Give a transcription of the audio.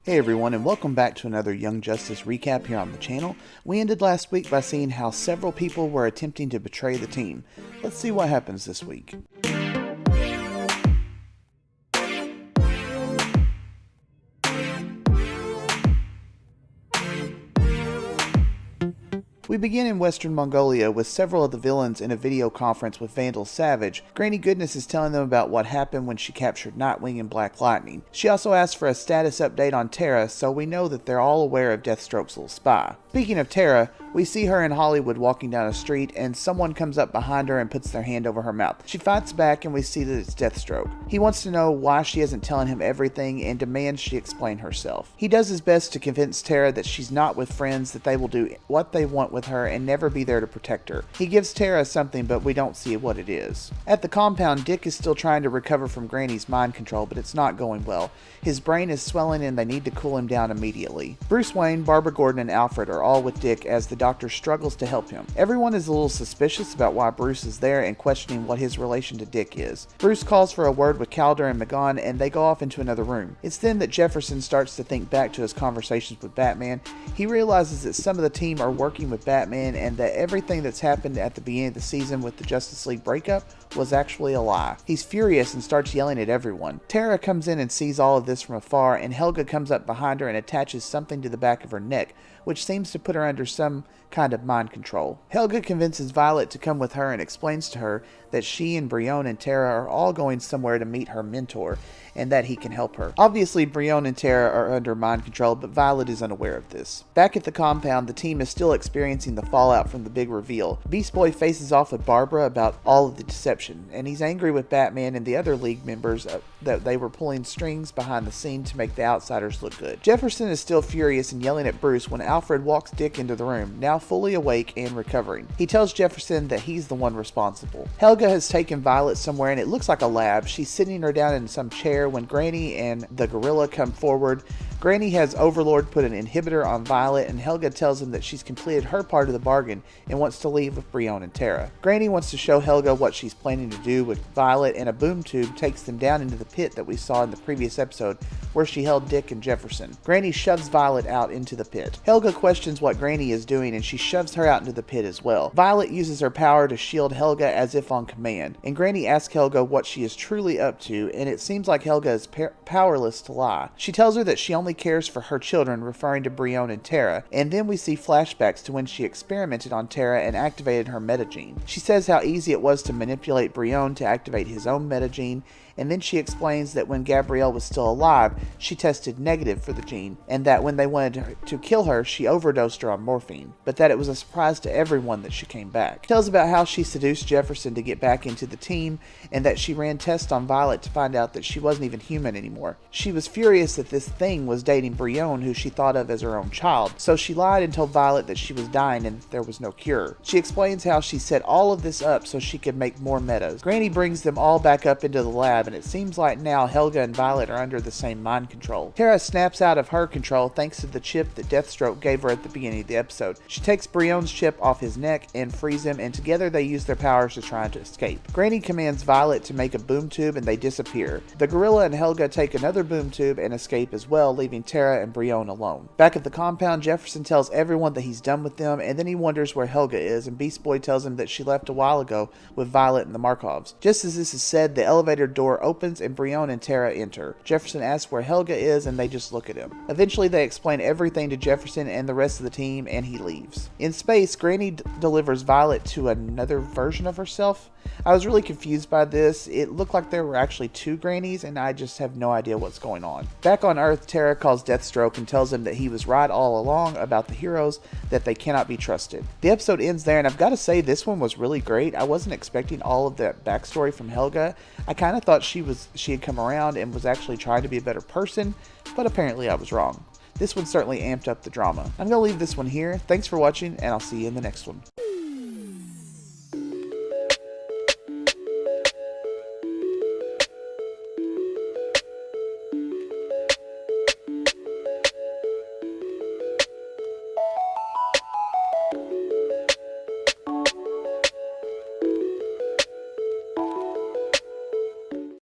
Hey everyone, and welcome back to another Young Justice recap here on the channel. We ended last week by seeing how several people were attempting to betray the team. Let's see what happens this week. We begin in Western Mongolia with several of the villains in a video conference with Vandal Savage. Granny Goodness is telling them about what happened when she captured Nightwing and Black Lightning. She also asks for a status update on Terra, so we know that they're all aware of Deathstroke's little spy. Speaking of Terra, we see her in Hollywood walking down a street and someone comes up behind her and puts their hand over her mouth. She fights back and we see that it's Deathstroke. He wants to know why she isn't telling him everything and demands she explain herself. He does his best to convince Terra that she's not with friends, that they will do what they want with her and never be there to protect her. He gives Terra something, but we don't see what it is. At the compound, Dick is still trying to recover from Granny's mind control, but it's not going well. His brain is swelling and they need to cool him down immediately. Bruce Wayne, Barbara Gordon, and Alfred are all with Dick as the doctor struggles to help him. Everyone is a little suspicious about why Bruce is there and questioning what his relation to Dick is. Bruce calls for a word with Calder and McGon and they go off into another room. It's then that Jefferson starts to think back to his conversations with Batman. He realizes that some of the team are working with Batman and that everything that's happened at the beginning of the season with the Justice League breakup was actually a lie. He's furious and starts yelling at everyone. Terra comes in and sees all of this from afar, and Helga comes up behind her and attaches something to the back of her neck, which seems to put her under some kind of mind control. Helga convinces Violet to come with her and explains to her that she and Brion and Terra are all going somewhere to meet her mentor and that he can help her. Obviously, Brion and Terra are under mind control, but Violet is unaware of this. Back at the compound, the team is still experiencing the fallout from the big reveal. Beast Boy faces off with Barbara about all of the deception, and he's angry with Batman and the other League members that they were pulling strings behind the scene to make the outsiders look good. Jefferson is still furious and yelling at Bruce when Alfred walks Dick into the room, now fully awake and recovering. He tells Jefferson that he's the one responsible. Helga has taken Violet somewhere and it looks like a lab. She's sitting her down in some chair when Granny and the gorilla come forward. Granny has Overlord put an inhibitor on Violet, and Helga tells him that she's completed her part of the bargain and wants to leave with Brion and Terra. Granny wants to show Helga what she's planning to do with Violet, and a boom tube takes them down into the pit that we saw in the previous episode where she held Dick and Jefferson. Granny shoves Violet out into the pit. Helga questions what Granny is doing and she shoves her out into the pit as well. Violet uses her power to shield Helga as if on command, and Granny asks Helga what she is truly up to, and it seems like Helga is powerless to lie. She tells her that she only cares for her children, referring to Brion and Terra, and then we see flashbacks to when she experimented on Terra and activated her metagene. She says how easy it was to manipulate Brion to activate his own metagene, and then she explains that when Gabrielle was still alive, she tested negative for the gene, and that when they wanted to kill her, she overdosed her on morphine, but that it was a surprise to everyone that she came back. She tells about how she seduced Jefferson to get back into the team, and that she ran tests on Violet to find out that she wasn't even human anymore. She was furious that this thing was dating Brion, who she thought of as her own child, so she lied and told Violet that she was dying and that there was no cure. She explains how she set all of this up so she could make more metas. Granny brings them all back up into the lab, and it seems like now Helga and Violet are under the same mind control. Terra snaps out of her control thanks to the chip that Deathstroke gave her at the beginning of the episode. She takes Brion's chip off his neck and frees him, and together they use their powers to try to escape. Granny commands Violet to make a boom tube and they disappear. The gorilla and Helga take another boom tube and escape as well, leaving Terra and Brion alone. Back at the compound, Jefferson tells everyone that he's done with them, and then he wonders where Helga is, and Beast Boy tells him that she left a while ago with Violet and the Markovs. Just as this is said, the elevator door opens and Brion and Terra enter. Jefferson asks where Helga is and they just look at him. Eventually they explain everything to Jefferson and the rest of the team and he leaves. In space, Granny delivers Violet to another version of herself. I was really confused by this. It looked like there were actually two Grannies and I just have no idea what's going on. Back on Earth, Terra calls Deathstroke and tells him that he was right all along about the heroes, that they cannot be trusted. The episode ends there, and I've got to say this one was really great. I wasn't expecting all of that backstory from Helga. I kind of thought she had come around and was actually trying to be a better person, but apparently I was wrong. This one certainly amped up the drama. I'm going to leave this one here. Thanks for watching, and I'll see you in the next one.